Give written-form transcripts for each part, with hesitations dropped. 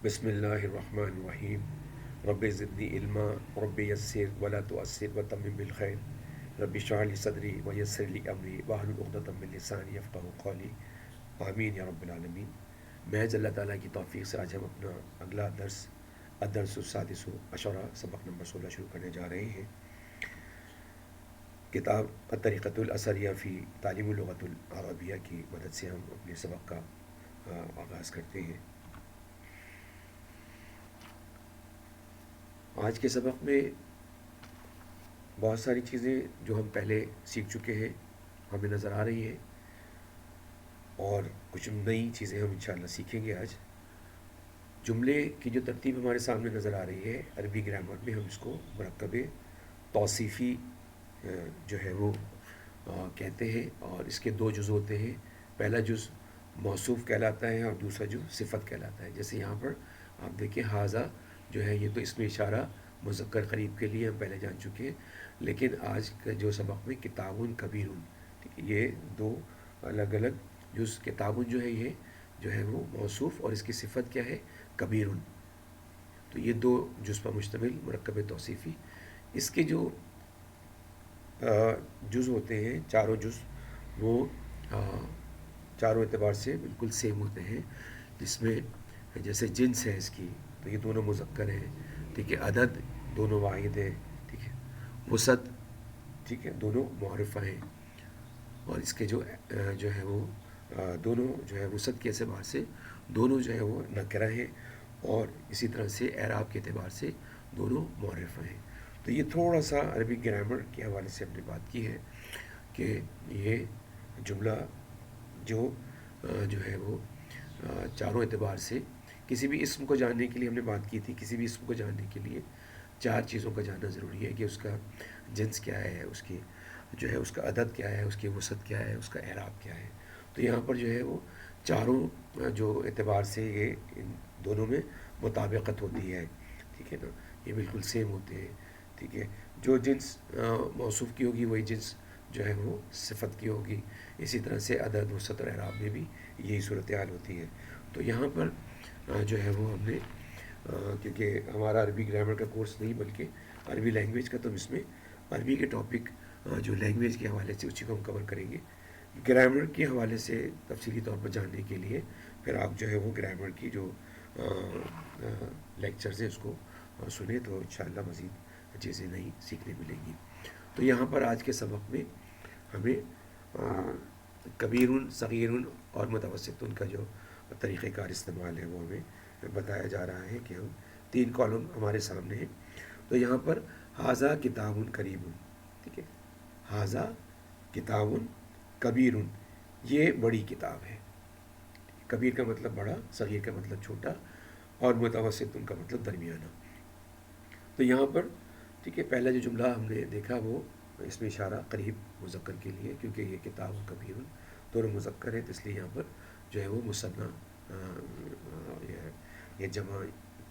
بسم اللہ الرحمن الرحیم. رب زدنی علما رب یسر ولا تعسر وتمم بالخیر رب اشرح لی صدری ویسر لی امری واحلل عقدۃ من لسانی یفقہوا قولی. آمین یا رب العالمین. محض اللہ تعالیٰ کی توفیق سے آج ہم اپنا اگلا الدرس السادس عشرہ سبق نمبر 16 شروع کرنے جا رہے ہیں. کتاب الطریقۃ الاثریہ فی تعلیم اللغۃ العربیہ کی مدد سے ہم اپنے سبق کا آغاز کرتے ہیں. آج کے سبق میں بہت ساری چیزیں جو ہم پہلے سیکھ چکے ہیں ہمیں نظر آ رہی ہیں، اور کچھ نئی چیزیں ہم انشاءاللہ سیکھیں گے آج. جملے کی جو ترتیب ہمارے سامنے نظر آ رہی ہے عربی گرامر میں، ہم اس کو مرکب توصیفی جو ہے وہ کہتے ہیں، اور اس کے دو جز ہوتے ہیں. پہلا جز موصوف کہلاتا ہے اور دوسرا جز صفت کہلاتا ہے. جیسے یہاں پر آپ دیکھیں حاذا جو ہے یہ تو اسم اشارہ مذکر قریب کے لیے ہم پہلے جان چکے ہیں، لیکن آج کا جو سبق میں کتابٌ کبیرٌ، ٹھیک ہے، یہ دو الگ الگ جز. کتابٌ جو ہے یہ جو ہے وہ موصوف، اور اس کی صفت کیا ہے؟ کبیرٌ. تو یہ دو جز پر مشتمل مرکب توصیفی. اس کے جو جز ہوتے ہیں، چاروں جز، وہ چاروں اعتبار سے بالکل سیم ہوتے ہیں. جس میں جیسے جنس ہے اس کی، تو یہ دونوں مذکر ہیں، ٹھیک ہے. عدد دونوں واحد ہیں، ٹھیک ہے. وسعت، ٹھیک ہے، دونوں معرفہ ہیں. اور اس کے جو ہے وہ دونوں جو ہے وسعت کے اعتبار سے دونوں جو ہے وہ نکرہ ہیں، اور اسی طرح سے اعراب کے اعتبار سے دونوں معرفہ ہیں. تو یہ تھوڑا سا عربی گرامر کے حوالے سے ہم نے بات کی ہے کہ یہ جملہ جو ہے وہ چاروں اعتبار سے کسی بھی اسم کو جاننے کے لیے ہم نے بات کی تھی. کسی بھی اسم کو جاننے کے لیے چار چیزوں کا جاننا ضروری ہے کہ اس کا جنس کیا ہے، اس کی جو ہے اس کا عدد کیا ہے، اس کی وسعت کیا ہے، اس کا اعراب کیا ہے. تو یہاں پر جو ہے وہ چاروں جو اعتبار سے یہ ان دونوں میں مطابقت ہوتی ہے، ٹھیک ہے نا. یہ بالکل سیم ہوتے ہیں، ٹھیک ہے. جو جنس موصوف کی ہوگی وہی جنس جو ہے وہ صفت کی ہوگی. اسی طرح سے عدد، وسعت اور اعراب میں بھی یہی صورتحال ہوتی ہے. تو یہاں پر جو ہے وہ ہم نے کیونکہ ہمارا عربی گرامر کا کورس نہیں بلکہ عربی لینگویج کا، تو اس میں عربی کے ٹاپک جو لینگویج کے حوالے سے اسی کو ہم کور کریں گے. گرامر کے حوالے سے تفصیلی طور پر جاننے کے لیے پھر آپ جو ہے وہ گرامر کی جو لیکچرز ہیں اس کو سنیں، تو انشاءاللہ مزید چیزیں نئی سیکھنے ملیں گی. تو یہاں پر آج کے سبق میں ہمیں کبیرٌ، صغیرٌ اور متوسطٌ کا جو طریقہ کار استعمال ہے وہ ہمیں بتایا جا رہا ہے کہ ہم 3 کالم ہمارے سامنے ہیں. تو یہاں پر ھذا کتاب کریمٌ، ٹھیک ہے. ھذا کتاب کبیرٌ، یہ بڑی کتاب ہے. کبیر کا مطلب بڑا، صغیر کا مطلب چھوٹا، اور متوسطٌ کا مطلب درمیانہ. تو یہاں پر ٹھیک ہے پہلا جو جملہ ہم نے دیکھا وہ اس میں اشارہ قریب مذکر کے لیے، کیونکہ یہ کتاب کبیر دونوں مذکر ہے، تو اس لیے یہاں پر جو ہے وہ مثنیٰ یہ جمع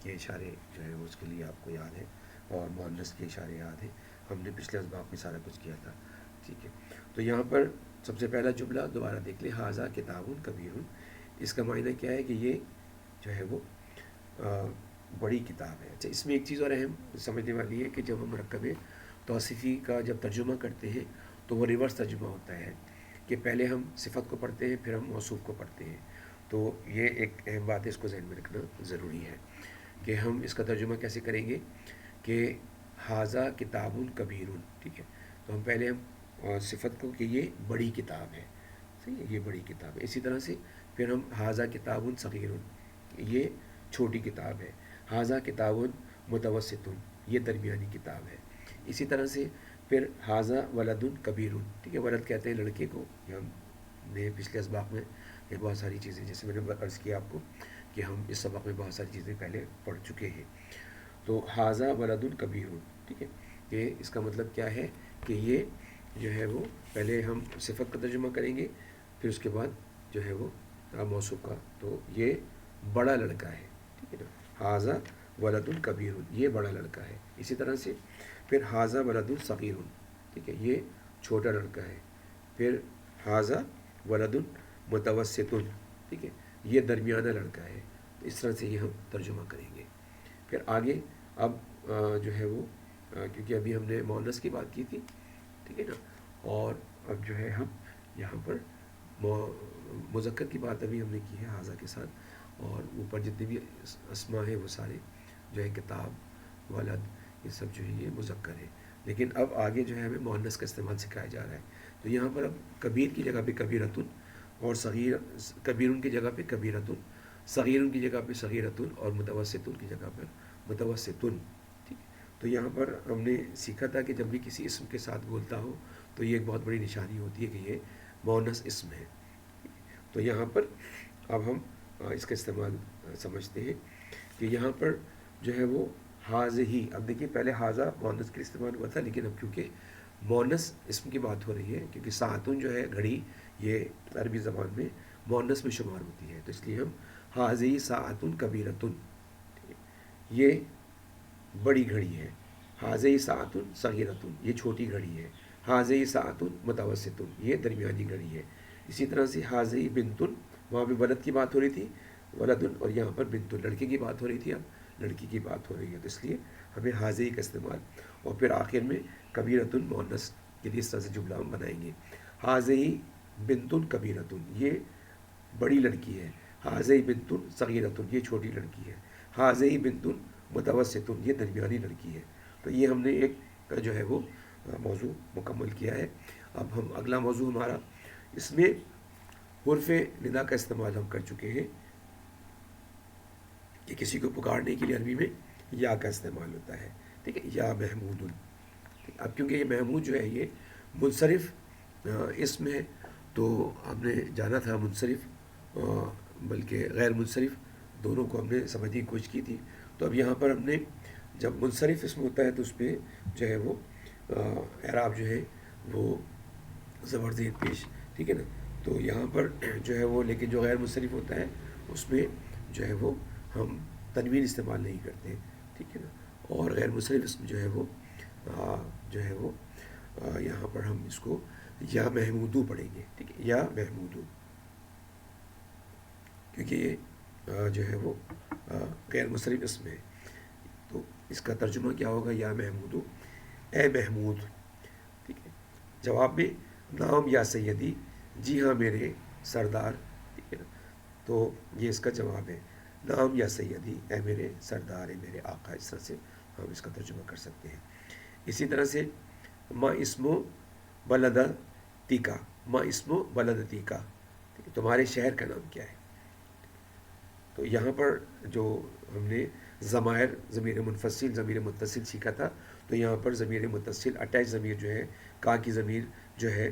کے اشارے جو ہے وہ اس کے لیے آپ کو یاد ہے، اور مؤنث کے اشارے یاد ہیں. ہم نے پچھلے اسباق میں سارا کچھ کیا تھا، ٹھیک ہے. تو یہاں پر سب سے پہلا جملہ دوبارہ دیکھ لیں، ھذا کتاب کبیر. اس کا معنی کیا ہے کہ یہ جو ہے وہ بڑی کتاب ہے. اچھا، اس میں ایک چیز اور اہم سمجھنے والی ہے کہ جب ہم مرکب توصیفی کا جب ترجمہ کرتے ہیں تو وہ ریورس ترجمہ ہوتا ہے کہ پہلے ہم صفت کو پڑھتے ہیں پھر ہم موصوف کو پڑھتے ہیں. تو یہ ایک اہم بات ہے، اس کو ذہن میں رکھنا ضروری ہے کہ ہم اس کا ترجمہ کیسے کریں گے کہ ھذا کتاب کبیر، ٹھیک ہے. تو ہم پہلے ہم صفت کو کہ یہ بڑی کتاب ہے، صحیح ہے، یہ بڑی کتاب ہے. اسی طرح سے پھر ہم ھذا کتاب صغیر، یہ چھوٹی کتاب ہے. ھذا کتاب متوسط، یہ درمیانی کتاب ہے. اسی طرح سے پھر ھذا ولد کبیر، ٹھیک ہے. ولد کہتے ہیں لڑکے کو. یہ ہم نے پچھلے اسباق میں یہ بہت ساری چیزیں، جیسے میں نے عرض کیا آپ کو کہ ہم اس سبق میں بہت ساری چیزیں پہلے پڑھ چکے ہیں. تو ھذا ولد کبیر، ٹھیک ہے. یہ اس کا مطلب کیا ہے کہ یہ جو ہے وہ پہلے ہم صفت کا ترجمہ کریں گے، پھر اس کے بعد جو ہے وہ موصوف کا. تو یہ بڑا لڑکا ہے، ٹھیک ہے نا. ھذا ولد کبیر، یہ بڑا لڑکا ہے. اسی طرح سے پھر ھذا ولد صغیر، ٹھیک ہے، یہ چھوٹا لڑکا ہے. پھر ھذا ولد متوسط، ٹھیک ہے، یہ درمیانہ لڑکا ہے. تو اس طرح سے یہ ہم ترجمہ کریں گے. پھر آگے اب جو ہے وہ کیونکہ ابھی ہم نے مؤنث کی بات کی تھی, ٹھیک ہے نا, اور اب جو ہے ہم یہاں پر مذکر کی بات ابھی ہم نے کی ہے حاضہ کے ساتھ, اور اوپر جتنے بھی اسما ہیں وہ سارے جو ہے کتاب, ولد, یہ سب جو ہے یہ مذکر ہے. لیکن اب آگے جو ہے ہمیں مؤنث کا استعمال سکھایا جا رہا ہے. تو یہاں پر اب کبیر کی جگہ پہ کبیرتن, اور صغیر, کبیرن کی جگہ پہ کبیرتن, صغیرن کی جگہ پہ صغیرتن, اور متوسطن کی جگہ پر متوسطن. ٹھیک ہے, تو یہاں پر ہم نے سیکھا تھا کہ جب بھی کسی اسم کے ساتھ بولتا ہو تو یہ ایک بہت بڑی نشانی ہوتی ہے کہ یہ مؤنث اسم ہے. تو یہاں پر اب ہم اس کا استعمال سمجھتے ہیں کہ یہاں پر جو ہے وہ حاضہ. اب دیکھیے پہلے حاضہ مؤنث کے استعمال ہوا تھا, لیکن اب کیونکہ مؤنث اسم کی بات ہو رہی ہے, کیونکہ ساعتن جو ہے گھڑی, یہ عربی زبان میں مؤنث میں شمار ہوتی ہے, تو اس لیے ہم حاضہ ساعتن کبیرتن, یہ بڑی گھڑی ہے. حاضہ ساعتن صغیرتن, یہ چھوٹی گھڑی ہے. حاضہ ساعتن متوسطن, یہ درمیانی گھڑی ہے. اسی طرح سے حاضہ بنتن, وہاں پہ ولد کی بات ہو رہی تھی, ولدن, اور یہاں پر بنتن, لڑکے کی بات ہو رہی تھی, اب لڑکی کی بات ہو رہی ہے, تو اس لیے ہمیں حاضہ کا استعمال, اور پھر آخر میں کبیرتن مؤنث کے لیے اس طرح سے جملہ ہم بنائیں گے. حاضہ بنتن کبیرتن, یہ بڑی لڑکی ہے. حاضہ بنتن صغیرتن, یہ چھوٹی لڑکی ہے. حاضہ بنتن متوسطن, یہ درمیانی لڑکی ہے. تو یہ ہم نے ایک جو ہے وہ موضوع مکمل کیا ہے. اب ہم اگلا موضوع ہمارا, اس میں حرف ندا کا استعمال ہم کر چکے ہیں کہ کسی کو پکارنے کے لیے عربی میں یا کا استعمال ہوتا ہے. ٹھیک ہے, یا محمود. اب کیونکہ یہ محمود جو ہے یہ منصرف اسم ہے, تو ہم نے جانا تھا منصرف بلکہ غیر منصرف دونوں کو ہم نے سمجھنے کی کوشش کی تھی. تو اب یہاں پر ہم نے جب منصرف اسم ہوتا ہے تو اس پہ جو ہے وہ اعراب جو ہے وہ زبر زیر پیش, ٹھیک ہے نا. تو یہاں پر جو ہے وہ, لیکن جو غیر منصرف ہوتا ہے اس میں جو ہے وہ ہم تنوین استعمال نہیں کرتے, ٹھیک ہے نا. اور غیر منصرف اسم جو ہے وہ یہاں پر ہم اس کو یا محمودو پڑھیں گے. ٹھیک ہے, یا محمودو, کیونکہ یہ جو ہے وہ غیر منصرف اسم ہے. تو اس کا ترجمہ کیا ہوگا, یا محمودو, اے محمود. ٹھیک ہے, جواب میں نام یا سیدی, جی ہاں میرے سردار. ٹھیک ہے نا, تو یہ اس کا جواب ہے, نام یا سیدی, اے میرے سردار, اے میرے آقا. اس طرح سے ہم اس کا ترجمہ کر سکتے ہیں. اسی طرح سے ما اسمو بلدتیکا, ما اسمو بلدتیکا, تمہارے شہر کا نام کیا ہے. تو یہاں پر جو ہم نے ضمائر, ضمیر منفصل, ضمیر متصل سیکھا تھا, تو یہاں پر ضمیر متصل اٹیچ ضمیر جو ہے, کا کی ضمیر جو ہے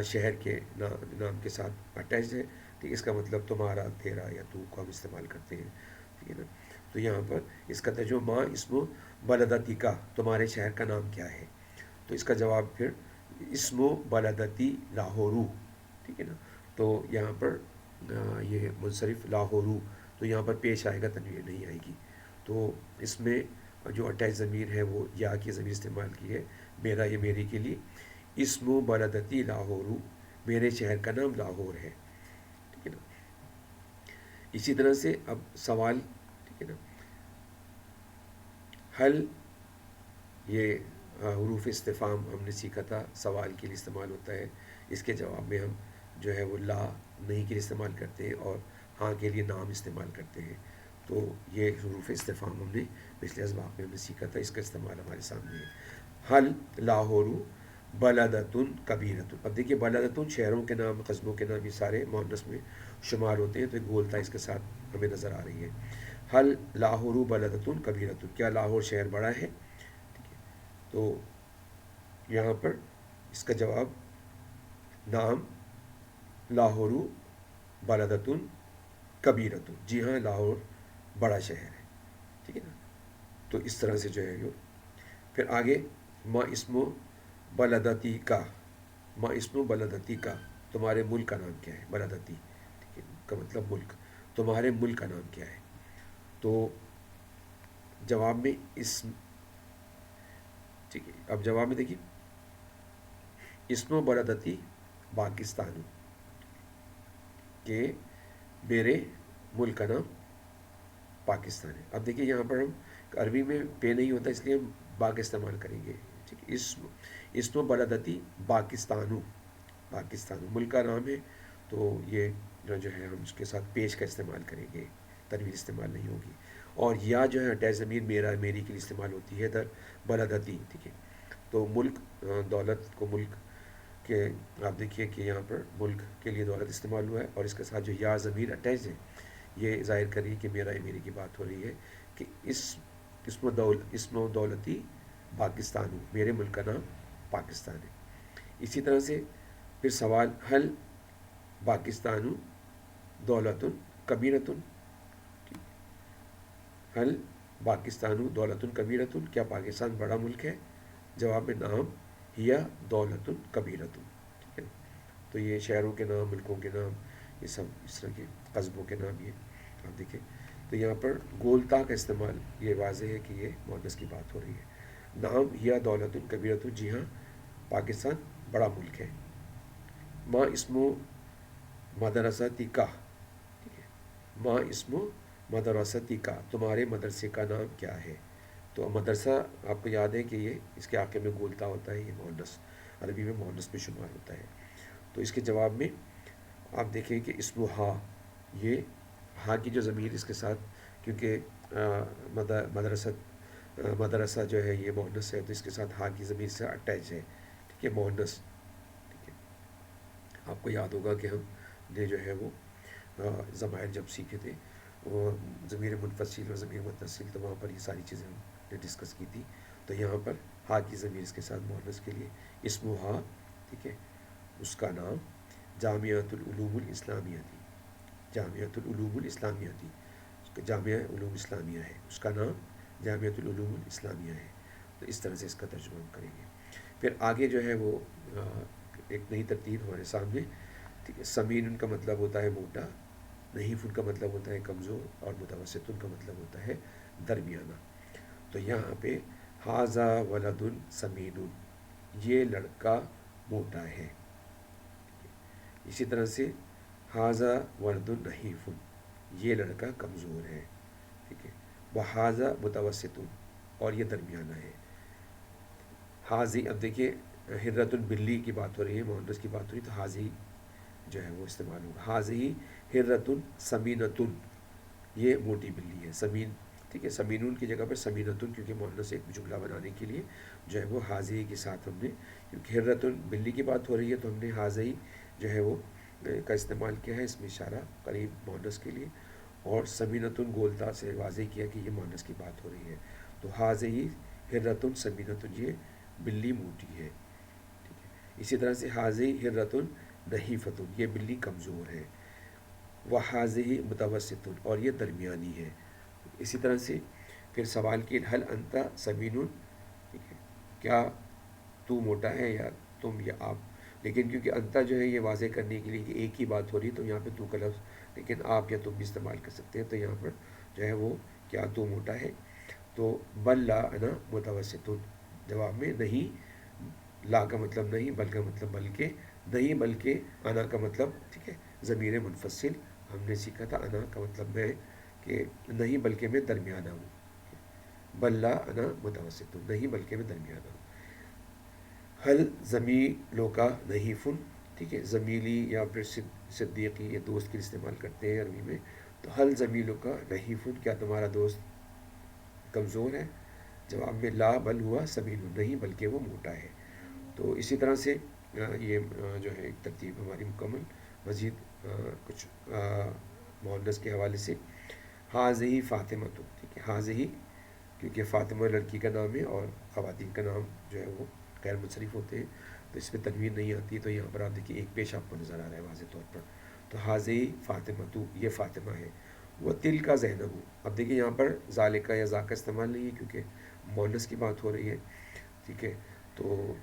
شہر کے نام کے ساتھ اٹیچ ہے. ٹھیک, اس کا مطلب تمہارا, تیرا, یا تو کو ہم استعمال کرتے ہیں. ٹھیک ہے نا. تو یہاں پر اس کا ترجمہ ما اسمو بلدتیکا, تمہارے شہر کا نام کیا ہے. تو اس کا جواب پھر اسمو بلدتی لاہورو. ٹھیک ہے نا. تو یہاں پر یہ منصرف لاہورو, تو یہاں پر پیش آئے گا, تنوین نہیں آئے گی. تو اس میں جو اٹیچ ضمیر ہے وہ یا کی ضمیر استعمال کی ہے, میرا یا میری کے لیے. اسمو بلدتی لاہورو, میرے شہر کا نام لاہور ہے. ٹھیک ہے نا. اسی طرح سے اب سوال, ٹھیک ہے نا, حل, یہ حروف استفہام ہم نے سیکھا تھا, سوال کے لیے استعمال ہوتا ہے. اس کے جواب میں ہم جو ہے وہ لا نہیں کے لیے استعمال کرتے ہیں, اور ہاں کے لیے نام استعمال کرتے ہیں. تو یہ حروف استفہام ہم نے پچھلے اسباق میں ہم نے سیکھا تھا, اس کا استعمال ہمارے سامنے ہے. حل لاہورو بلدتن کبیرتن. اب دیکھیے بلدتن شہروں کے نام, قصبوں کے نام, یہ سارے مؤنث میں شمار ہوتے ہیں, تو ایک گولتا اس کے ساتھ ہمیں نظر آ رہی ہے. حل لاہورو بلدتن کبیرتن, کیا لاہور شہر بڑا ہے. تو یہاں پر اس کا جواب نام لاہورو بلدتن کبیرتن, جی ہاں لاہور بڑا شہر ہے. ٹھیک ہے نا. تو اس طرح سے جو ہے یہ. پھر آگے ما اسمو بلدتی کا, ما اسمو بلدتی کا, تمہارے ملک کا نام کیا ہے. بلدتی ٹھیک ہے کا مطلب ملک, تمہارے ملک کا نام کیا ہے. تو جواب میں اسم, ٹھیک ہے, اب جواب میں دیکھیے اسمو بلدتی پاکستان, کہ میرے ملک کا نام پاکستان ہے. اب دیکھیے یہاں پر ہم عربی میں پے نہیں ہوتا اس لیے ہم با کا استعمال کریں گے. ٹھیک ہے. اسم بلدتی پاکستانو، پاکستان ملک کا نام ہے، تو یہ جو ہے ہم اس کے ساتھ پیش کا استعمال کریں گے، تنوین استعمال نہیں ہوگی. اور یا جو ہے اٹیچ ضمیر میرا میری کے لیے استعمال ہوتی ہے در بلدتی. ٹھیک ہے. تو ملک دولت کو ملک کے، آپ دیکھیے کہ یہاں پر ملک کے لیے دولت استعمال ہوا ہے، اور اس کے ساتھ جو یا ضمیر اٹیچ ہے یہ ظاہر کری کہ میرا میری کی بات ہو رہی ہے کہ اسم و دولتی پاکستان ہوں، میرے ملک کا نام پاکستان ہے. اسی طرح سے پھر سوال حل پاکستان دولت کبیرتن، حل پاکستان دولت کبیرتن، کیا پاکستان بڑا ملک ہے؟ جواب میں نام ہیا دولت کبیرتن. ٹھیک ہے. تو یہ شہروں کے نام، ملکوں کے نام، یہ سب اس طرح کے قصبوں کے نام یہ آپ دیکھیں. تو یہاں پر گولتا کا استعمال یہ واضح ہے کہ یہ مؤنث کی بات ہو رہی ہے. نام ہیا دولت کبیرتن، جی ہاں پاکستان بڑا ملک ہے. ماں اسم مدرستی کا، ٹھیک ہے، ماں اسم مدرستی کا، تمہارے مدرسے کا نام کیا ہے؟ تو مدرسہ آپ کو یاد ہے کہ یہ اس کے آخر میں گولتا ہوتا ہے، یہ مؤنث عربی میں مؤنث میں شمار ہوتا ہے. تو اس کے جواب میں آپ دیکھیں کہ اسم ہا، یہ ہا کی جو ضمیر اس کے ساتھ، کیونکہ مدرسہ جو ہے یہ مؤنث ہے تو اس کے ساتھ ہا کی ضمیر سے اٹیچ ہے. ٹھیک ہے، مؤنث. ٹھیک ہے. آپ کو یاد ہوگا کہ ہم نے جو ہے وہ ضمائر جب سیکھے تھے وہ ضمیر منفصل اور ضمیر متصل، تو وہاں پر یہ ساری چیزیں ہم نے ڈسکس کی تھی. تو یہاں پر ہا کی ضمیر اس کے ساتھ مؤنث کے لیے اسم ہا، ٹھیک ہے، اس کا نام جامعۃ العلوم الاسلامیہ تھی، جامعۃ العلوم الاسلامیہ تھی، جامعہ علوم اسلامیہ ہے، اس کا نام جامعۃ العلوم الاسلامیہ ہے. تو اس طرح سے اس کا ترجمہ ہم کریں گے. پھر آگے جو ہے وہ ایک نئی ترتیب ہمارے سامنے. ٹھیک ہے. سمین ان کا مطلب ہوتا ہے موٹا، نحیف ان کا مطلب ہوتا ہے کمزور، اور متوسط ان کا مطلب ہوتا ہے درمیانہ. تو یہاں پہ حاذا ولد سمین، یہ لڑکا موٹا ہے. اسی طرح سے حاذا ولد نحیف، یہ لڑکا کمزور ہے. ٹھیک ہے. وحاذا متوسط، اور یہ درمیانہ ہے. حاضی، اب دیکھیے حرۃ بلی کی بات ہو رہی ہے، مؤنث کی بات ہو رہی ہے، تو حاضی جو ہے وہ استعمال ہوگا. حاضی حرۃ سمینۃ، یہ موٹی بلی ہے. سمین، ٹھیک ہے، سمینون کی جگہ پر سمینۃ، کیونکہ مؤنث ایک جملہ بنانے کے لیے جو ہے وہ حاضی کے ساتھ ہم نے، کیونکہ حرۃ بلی کی بات ہو رہی ہے تو ہم نے حاضی جو ہے وہ کا استعمال کیا ہے اس میں اشارہ قریب مؤنث کے لیے، اور سمینۃ گولتا سے واضح کیا کہ یہ مؤنث کی بات ہو رہی ہے. تو حاضی حرۃ سمینۃ، یہ بلی موٹی ہے. ٹھیک ہے. اسی طرح سے حاضی حرۃ نحیفۃ، یہ بلی کمزور ہے. وحاذی متوسط، اور یہ درمیانی ہے. اسی طرح سے پھر سوال کی حل انت سمین، ٹھیک ہے، کیا تو موٹا ہے یا تم یا آپ. لیکن کیونکہ انتا جو ہے یہ واضح کرنے کے لیے کہ ایک ہی بات ہو رہی ہے تو یہاں پہ تو کا لفظ، لیکن آپ یا تم بھی استعمال کر سکتے ہیں. تو یہاں پر جو ہے وہ کیا تو موٹا ہے. تو بل لا انا متوسط، جواب میں نہیں، لا کا مطلب نہیں، بل کا مطلب بلکہ نہیں، بلکہ انا کا مطلب، ٹھیک ہے، ضمیر منفصل ہم نے سیکھا تھا. انا کا مطلب میں کہ نہیں بلکہ میں درمیانہ ہوں. بل لا انا متوسط، نہیں بلکہ میں درمیانہ ہوں. حل زمیلوں کا نحیفن، ٹھیک ہے، زمیلی یا پھر صدیقی، یہ دوست کے لیے استعمال کرتے ہیں عربی میں. تو حل زمیلوں کا نحیفن، کیا تمہارا دوست کمزور ہے؟ جواب میں لا بل ہوا سمین، نہیں بلکہ وہ موٹا ہے. تو اسی طرح سے یہ جو ہے ایک ترتیب ہماری مکمل. مزید کچھ مؤنث کے حوالے سے حاذی فاطمہ، تو ٹھیک ہے، حاذی کیونکہ فاطمہ لڑکی کا نام ہے اور خواتین کا نام جو ہے وہ غیر منصرف ہوتے ہیں تو اس میں تنوین نہیں آتی. تو یہاں پر آپ دیکھیے ایک پیش آپ کو نظر آ رہا ہے واضح طور پر. تو حاذی فاطمہ، تو یہ فاطمہ ہے. وہ تل کا زینب، اب دیکھیے یہاں پر ذالکہ یا ذاکہ استعمال نہیں ہے کیونکہ مؤنث کی بات ہو رہی ہے. ٹھیک ہے. تو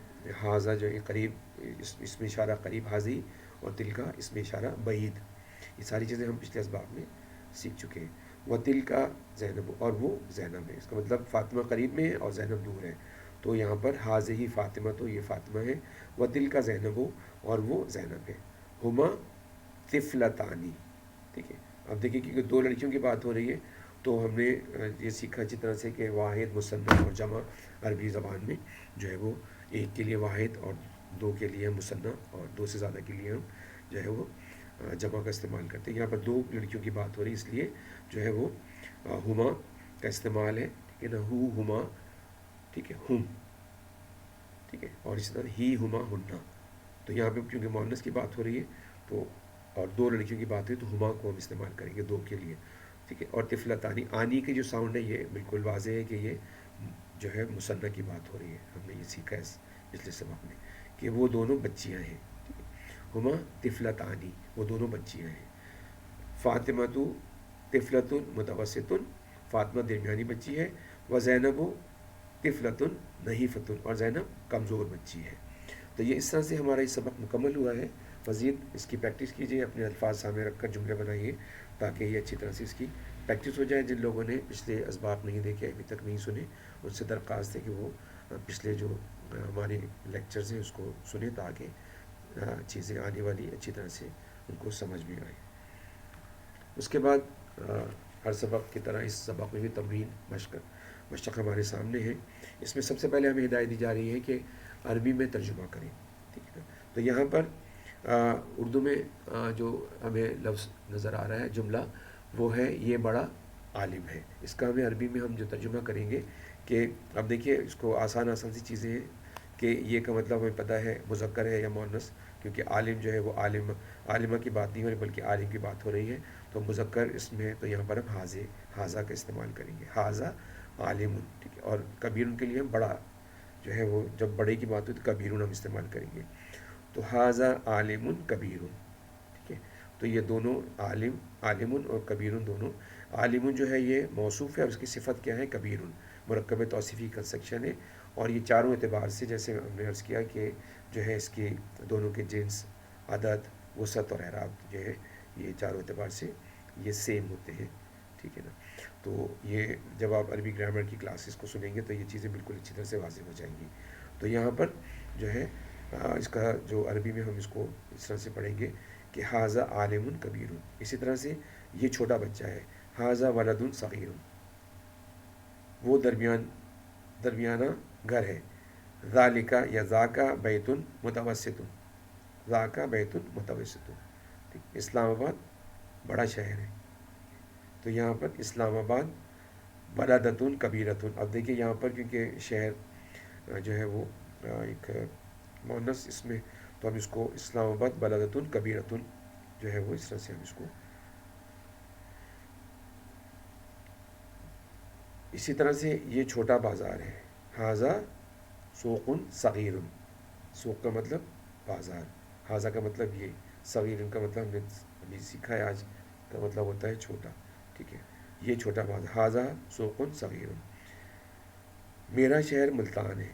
حاضہ جو ہے قریب، اس میں اشارہ قریب حاضی، اور تل کا اس میں اشارہ بعید. یہ ساری چیزیں ہم پچھلے اسباق میں سیکھ چکے ہیں. وہ تل کا زینب، اور وہ زینب ہے. اس کا مطلب فاطمہ قریب میں ہے اور زینب دور ہے. تو یہاں پر حاضی فاطمہ، تو یہ فاطمہ ہے. وہ تل کا زینب، اور وہ زینب ہے. ہما طفلتانی، ٹھیک ہے. اب دیکھیے کیونکہ دو لڑکیوں کی بات ہو رہی ہے تو ہم نے یہ سیکھا اچھی طرح سے کہ واحد، مثنیٰ اور جمع عربی زبان میں جو ہے وہ ایک کے لیے واحد اور دو کے لیے مثنیٰ اور دو سے زیادہ کے لیے ہم جو ہے وہ جمع کا استعمال کرتے ہیں. یہاں پر دو لڑکیوں کی بات ہو رہی ہے، اس لیے جو ہے وہ ہما کا استعمال ہے. ٹھیک ہے نا، ہو ہما، ٹھیک ہے، ہم، ٹھیک ہے، اور اسی طرح ہی ہما ہننا. تو یہاں پہ کیونکہ مؤنث کی بات ہو رہی ہے تو اور دو لڑکیوں کی بات ہے تو ہما کو ہم استعمال کریں گے دو کے لیے. ٹھیک ہے. اور طفلتانی، آنی کی جو ساؤنڈ ہے یہ بالکل واضح ہے کہ یہ جو ہے مثنیٰ کی بات ہو رہی ہے. ہم نے یہ سیکھا ہے پچھلے سبق میں کہ وہ دونوں بچیاں ہیں. ٹھیک ہے. ہما طفلتانی، وہ دونوں بچیاں ہیں. فاطمہ تو طفلت متوسط، فاطمہ درمیانی بچی ہے. و زینب طفلت نحیفۃ، اور زینب کمزور بچی ہے. تو یہ اس طرح سے ہمارا یہ سبق مکمل ہوا ہے. مزید اس کی پریکٹس کیجیے، اپنے الفاظ سامنے رکھ کر جملے بنائیے تاکہ یہ اچھی طرح سے اس کی پریکٹس ہو جائے. جن لوگوں نے پچھلے اسباق نہیں دیکھے، ابھی تک نہیں سنے، ان سے درخواست ہے کہ وہ پچھلے جو ہمارے لیکچرز ہیں اس کو سنیں تاکہ چیزیں آنے والی اچھی طرح سے ان کو سمجھ میں آئے. اس کے بعد ہر سبق کی طرح اس سبق میں بھی تمرین مشق ہمارے سامنے ہے. اس میں سب سے پہلے ہمیں ہدایت دی جا رہی ہے کہ عربی میں ترجمہ کریں. ٹھیک ہے. تو یہاں پر اردو میں جو ہمیں لفظ نظر آ رہا ہے، جملہ، وہ ہے یہ بڑا عالم ہے. اس کا ہمیں عربی میں ہم جو ترجمہ کریں گے کہ اب دیکھیے اس کو آسان سی چیزیں ہیں کہ یہ کا مطلب ہمیں پتہ ہے مذکر ہے یا مؤنث، کیونکہ عالم جو ہے وہ عالمہ کی بات نہیں ہو رہی بلکہ عالم کی بات ہو رہی ہے. تو مذکر اس میں تو یہاں پر ہم حاضہ کا استعمال کریں گے. حاضہ عالم. ٹھیک ہے. اور کبیر کے لیے ہم بڑا جو ہے وہ جب بڑے کی بات ہو تو کبیر ہم استعمال کریں گے. تو حاضہ عالم کبیر. ٹھیک ہے. تو یہ دونوں عالم اور کبیر دونوں. عالم جو ہے یہ موصوف ہے، اور اس کی صفت کیا ہے؟ کبیر. مرکب توصیفی کنسٹرکشن ہے. اور یہ چاروں اعتبار سے جیسے ہم نے عرض کیا کہ جو ہے اس کی دونوں کے جنس، عدد، وسعت اور اعراب جو ہے یہ چاروں اعتبار سے یہ سیم ہوتے ہیں. ٹھیک ہے نا. تو یہ جب آپ عربی گرامر کی کلاسز کو سنیں گے تو یہ چیزیں بالکل اچھی طرح سے واضح ہو جائیں گی. تو یہاں پر جو ہے اس کا جو عربی میں ہم اس کو اس طرح سے پڑھیں گے کہ حاضہ عالم کبیر. اسی طرح سے یہ چھوٹا بچہ ہے، حاضہ ولد صغیر، وہ درمیانہ گھر ہے. ذالکا یا ذاکا بیت متوسط، ذاکا بیت متوسط. اسلام آباد بڑا شہر ہے. تو یہاں پر اسلام آباد بلدتن کبیرتن. اب دیکھیے یہاں پر کیونکہ شہر جو ہے وہ ایک مؤنث اس میں، تو ہم اس کو اسلام آباد بلدتن کبیرتن جو ہے وہ اس طرح سے ہم اس کو. اسی طرح سے یہ چھوٹا بازار ہے، حاضہ سوق صغیر. سوق کا مطلب بازار، حاضہ کا مطلب یہ، صغیر کا مطلب ہم نے ابھی سیکھا ہے آج، کا مطلب ہوتا ہے چھوٹا. ٹھیک ہے. یہ چھوٹا بازار، حاضہ سوق صغیر. میرا شہر ملتان ہے.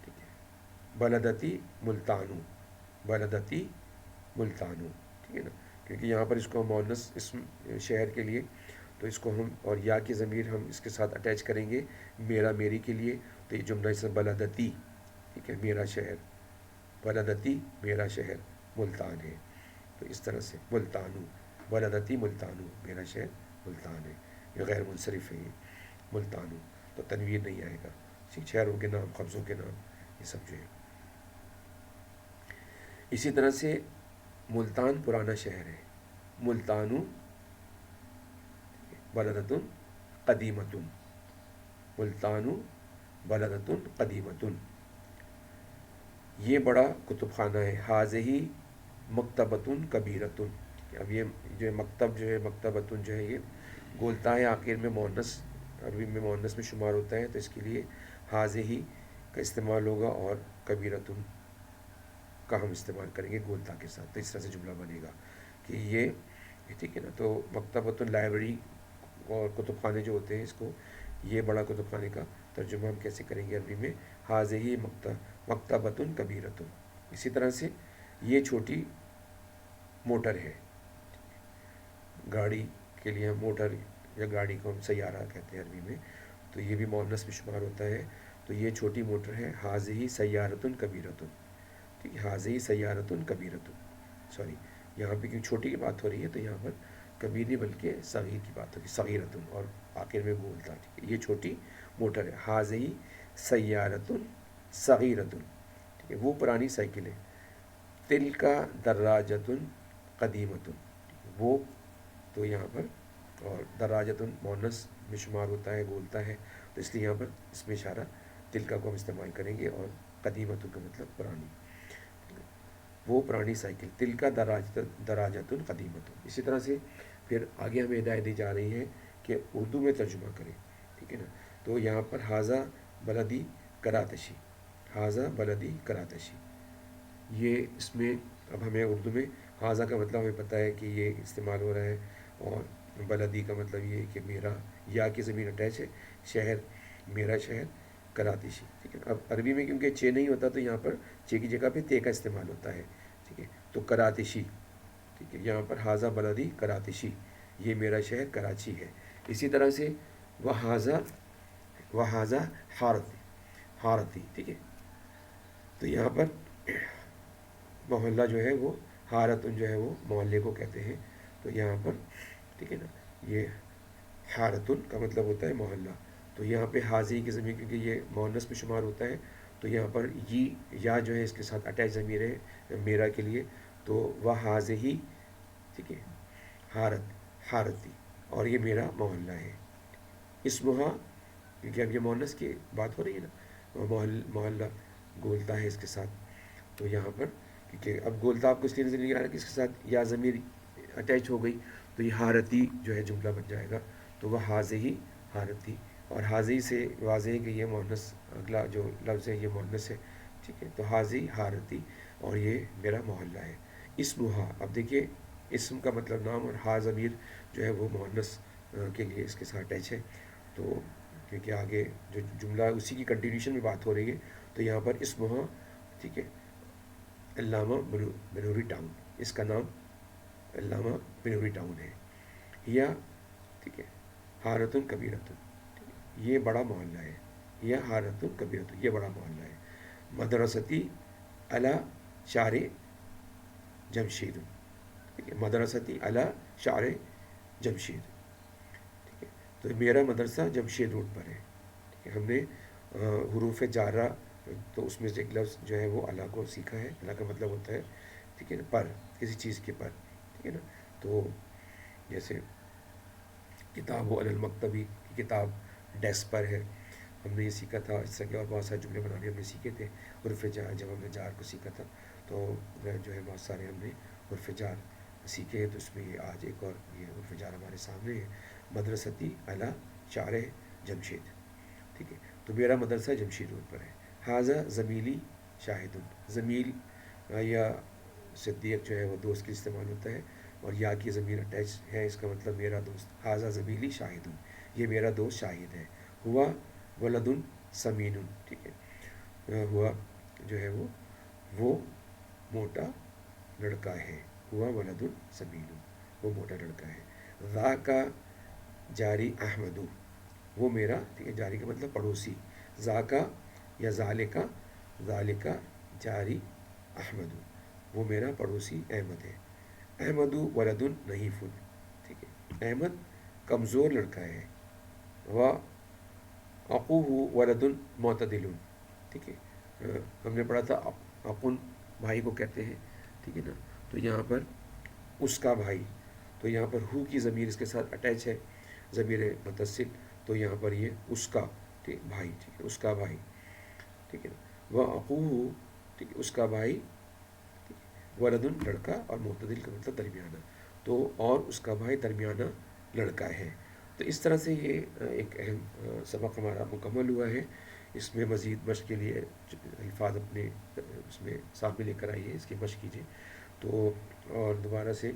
ٹھیک ہے. بلدتی ملتانو، بلدتی ملتانو. ٹھیک ہے نا. کیونکہ یہاں پر اس کو مؤنث اسم شہر کے لیے تو اس کو ہم اور یا کی ضمیر ہم اس کے ساتھ اٹیچ کریں گے میرا میری کے لیے. تو یہ جملہ اس میں بلدتی، ٹھیک ہے، میرا شہر، بلدتی میرا شہر ملتان ہے. تو اس طرح سے ملتانو، بلدتی ملتانو، میرا شہر ملتان ہے. یہ غیر منصرف ہے یہ ملتانو، تو تنویر نہیں آئے گا. شہروں کے نام، قبضوں کے نام، یہ سب جو ہے. اسی طرح سے ملتان پرانا شہر ہے، ملتانو بلدتن قدیمتن، ملتانو بلدتن قدیمتن. یہ بڑا کتب خانہ ہے، حاضہی مکتبتن کبیرتن. اب یہ جو مکتب جو ہے، مکتبتن جو ہے یہ گولتا ہے آخر میں، مؤنث عربی میں مؤنث میں شمار ہوتا ہے. تو اس کے لیے حاضہی کا استعمال ہوگا اور کبیرتن کا ہم استعمال کریں گے گولتا کے ساتھ. تو اس طرح سے جملہ بنے گا کہ یہ، ٹھیک ہے نا. تو مکتبتن لائبریری اور کتب خانے جو ہوتے ہیں، اس کو یہ بڑا کتب خانے کا ترجمہ ہم کیسے کریں گے عربی میں؟ حاضہی مکتبتن کبیرتن. اسی طرح سے یہ چھوٹی موٹر ہے. گاڑی کے لیے ہم موٹر یا گاڑی کو ہم سیارہ کہتے ہیں عربی میں، تو یہ بھی مؤنث میں شمار ہوتا ہے. تو یہ چھوٹی موٹر ہے، حاضہی سیارتن کبیرتن. ٹھیک ہے. حاضہی سیارتن کبیرتن. سوری، یہاں پہ کیوں چھوٹی کی بات ہو رہی ہے تو یہاں پر کبیر نہیں بلکہ صغیر کی بات ہوگی، صغیرتن، اور آخر میں گول تھا، ٹھیک ہے، یہ چھوٹی موٹر ہے. حاضی سیارتن صغیرتن، ٹھیک ہے، وہ پرانی سائیکل ہے. تل کا دراجتن قدیمتن، وہ، تو یہاں پر، اور دراجتن مونس میں شمار ہوتا ہے، گولتا ہے، تو اس لیے یہاں پر اس میں اشارہ تلکا کو ہم استعمال کریں گے، اور قدیمتن کا مطلب پرانی، وہ پرانی سائیکل. تل کا دراجتن قدیمتن. اسی طرح سے پھر آگے ہمیں ہدایت دی جا رہی ہے کہ اردو میں ترجمہ کریں، ٹھیک ہے نا. تو یہاں پر حاضہ بلدی کراتشی، حاضہ بلدی کراتشی، یہ اس میں اب ہمیں اردو میں حاضہ کا مطلب ہمیں پتہ ہے کہ یہ استعمال ہو رہا ہے، اور بلدی کا مطلب یہ کہ میرا، یا کی زمین اٹیچ ہے، شہر، میرا شہر کراتشی، ٹھیک ہے. اب عربی میں کیونکہ چے نہیں ہوتا تو یہاں پر چے کی جگہ پہ تے کا استعمال ہوتا ہے، ٹھیک ہے. تو کراتشی، ٹھیک ہے، یہاں پر حاضہ بلدی کراتشی، یہ میرا شہر کراچی ہے. اسی طرح سے وہ حاضہ حارتی، حارتی، ٹھیک ہے. تو یہاں پر محلہ جو ہے وہ حارتن جو ہے وہ محلے کو کہتے ہیں. تو یہاں پر، ٹھیک ہے نا، یہ حارتن کا مطلب ہوتا ہے محلہ. تو یہاں پہ حاضی کی زمین کیونکہ یہ مؤنث میں شمار ہوتا ہے، تو یہاں پر یا جو ہے اس کے ساتھ اٹیچ ضمیر ہے میرا کے لیے، تو وہ حاض ہی، ٹھیک ہے، حارتی، اور یہ میرا محلہ ہے. اسمہا، کیونکہ اب یہ مؤنث کی بات ہو رہی ہے نا، محلہ گولتا ہے اس کے ساتھ. تو یہاں پر کیونکہ اب گولتا آپ کو اس لیے نظر نہیں آ رہا کہ اس کے ساتھ یا ضمیر اٹیچ ہو گئی، تو یہ حارتی جو ہے جملہ بن جائے گا. تو وہ حاضی حارتی، اور حاضی سے واضح ہے کہ یہ مؤنث، اگلا جو لفظ ہے یہ مؤنث ہے، ٹھیک ہے. تو حاضی حارتی، اور یہ میرا محلہ ہے. اسمہا، اب دیکھیے اسم کا مطلب نام، اور ہا ضمیر جو ہے وہ مؤنث کے لیے اس کے ساتھ اٹیچ ہے. تو کیونکہ آگے جو جملہ اسی کی کنٹینیوشن میں بات ہو رہی ہے، تو یہاں پر اسمہا، ٹھیک ہے، علامہ بنوری ٹاؤن، اس کا نام علامہ بنوری ٹاؤن ہے. یا، ٹھیک ہے، حارتن کبیرتن، یہ بڑا محلہ ہے. یا حارتن کبیرتن، یہ بڑا محلہ ہے. مدرستی علی شار جمشید، ٹھیک ہے، مدرستی علی شار جمشید، ٹھیک ہے. تو میرا مدرسہ جمشید روڈ پر ہے، ٹھیک ہے. ہم نے حروف جارہ، تو اس میں سے ایک لفظ جو ہے وہ اللہ کو سیکھا ہے. اللہ کا مطلب ہوتا ہے، ٹھیک ہے نا، پر، کسی چیز کے پر، ٹھیک ہے نا. تو جیسے کتاب و المکتبی، کتاب ڈیسک پر ہے، ہم نے یہ سیکھا تھا. اس طرح کے اور بہت سارے جملے بنانے ہم نے سیکھے تھے. حروف جار، جب ہم نے جار کو سیکھا تھا تو جو ہے بہت سارے ہم نے حروف جار سیکھے ہیں. تو اس میں یہ آج ایک اور یہ حروف جار ہمارے سامنے ہے، مدرستی علی شار جمشید، ٹھیک ہے. تو میرا مدرسہ جمشید روڈ پر ہے. حاضہ زمیلی شاہدن، زمیل یا صدیق جو ہے وہ دوست کے استعمال ہوتا ہے، اور یا کی ضمیر اٹیچ ہے، اس کا مطلب میرا دوست. حاضہ زمیلی شاہدن، یہ میرا دوست شاہد ہے. ہوا ولدن سمین، ٹھیک ہے، ہوا جو ہے وہ موٹا لڑکا ہے. ہوا ولدن سمین، وہ موٹا لڑکا ہے. ذا کا جاری احمدو، وہ میرا، ٹھیک ہے، جاری کا مطلب پڑوسی. ذا کا یا ذالکا، ذالکا جاری احمدو، وہ میرا پڑوسی احمد ہے. احمدو ولدن نحیفن، ٹھیک ہے، احمد کمزور لڑکا ہے. و اقوہ ولدن معتدل، ٹھیک ہے. ہم نے پڑھا تھا اقن بھائی کو کہتے ہیں، ٹھیک ہے نا. تو یہاں پر اس کا بھائی، تو یہاں پر ہو کی ضمیر اس کے ساتھ اٹیچ ہے، ضمیر متصل. تو یہاں پر یہ اس کا، ٹھیک، بھائی، ٹھیک ہے، اس کا بھائی، ٹھیک ہے نا. وہ اقوہ، ٹھیک ہے، اس کا بھائی، ولدن لڑکا، اور معتدل کا مطلب درمیانہ. تو اور اس کا بھائی درمیانہ لڑکا ہے. تو اس طرح سے یہ ایک اہم سبق ہمارا مکمل ہوا ہے. اس میں مزید مشق کے لیے الفاظ اپنے اس میں ساتھ میں لے کر آئیے، اس کی مشق کیجیے. تو اور دوبارہ سے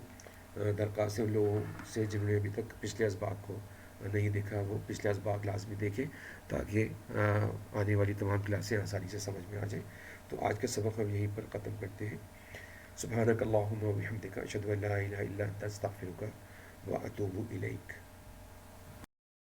درخواست ہے ان لوگوں سے جنہوں نے ابھی تک پچھلے اسباق کو نہیں دیکھا، وہ پچھلے اسباق لازمی دیکھیں تاکہ آنے والی تمام کلاسیں آسانی سے سمجھ میں آ جائیں. تو آج کا سبق ہم یہیں پر ختم کرتے ہیں. سبحانک اللہم و بحمدک، اشہد ان لا الہ الا انت، استغفرک و اتوب الیک.